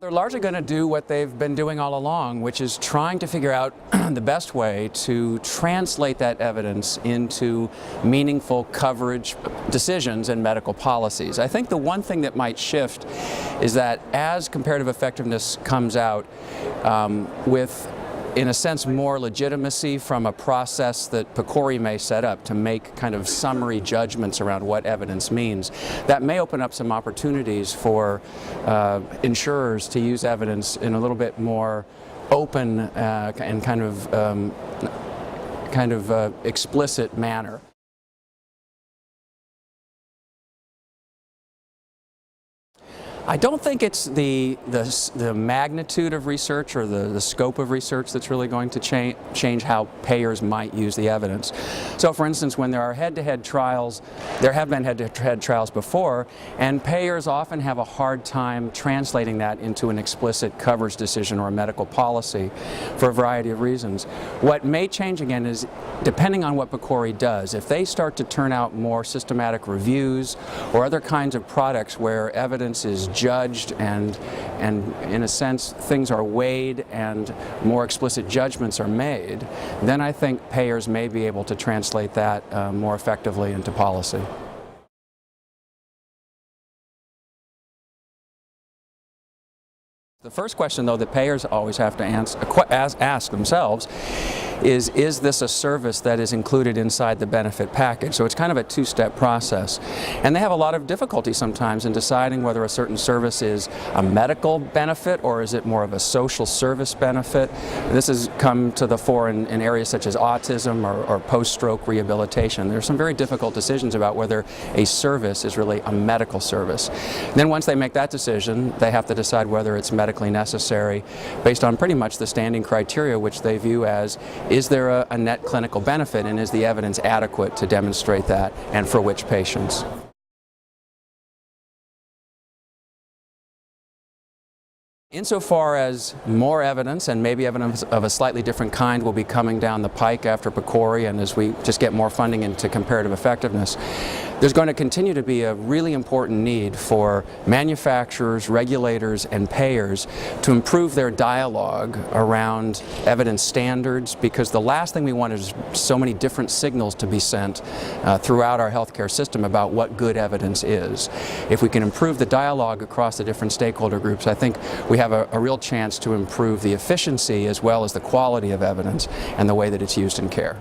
They're largely going to do what they've been doing all along, which is trying to figure out the best way to translate that evidence into meaningful coverage decisions and medical policies. I think the one thing that might shift is that as comparative effectiveness comes out with, in a sense, more legitimacy from a process that PCORI may set up to make kind of summary judgments around what evidence means, that may open up some opportunities for insurers to use evidence in a little bit more open and kind of explicit manner. I don't think it's the magnitude of research or the scope of research that's really going to change how payers might use the evidence. So for instance, when there are head-to-head trials, there have been head-to-head trials before, and payers often have a hard time translating that into an explicit coverage decision or a medical policy for a variety of reasons. What may change again is, depending on what PCORI does, if they start to turn out more systematic reviews or other kinds of products where evidence is judged and in a sense things are weighed and more explicit judgments are made, then I think payers may be able to translate that more effectively into policy. The first question, though, that payers always have to ask themselves is this a service that is included inside the benefit package? So it's kind of a two-step process. And they have a lot of difficulty sometimes in deciding whether a certain service is a medical benefit or is it more of a social service benefit. This has come to the fore in areas such as autism or post-stroke rehabilitation. There are some very difficult decisions about whether a service is really a medical service. Then once they make that decision, they have to decide whether it's medically necessary based on pretty much the standing criteria, which they view as, is there a net clinical benefit and is the evidence adequate to demonstrate that, and for which patients? Insofar as more evidence, and maybe evidence of a slightly different kind, will be coming down the pike after PCORI and as we just get more funding into comparative effectiveness, there's going to continue to be a really important need for manufacturers, regulators, and payers to improve their dialogue around evidence standards, because the last thing we want is so many different signals to be sent throughout our healthcare system about what good evidence is. If we can improve the dialogue across the different stakeholder groups, I think we have a real chance to improve the efficiency as well as the quality of evidence and the way that it's used in care.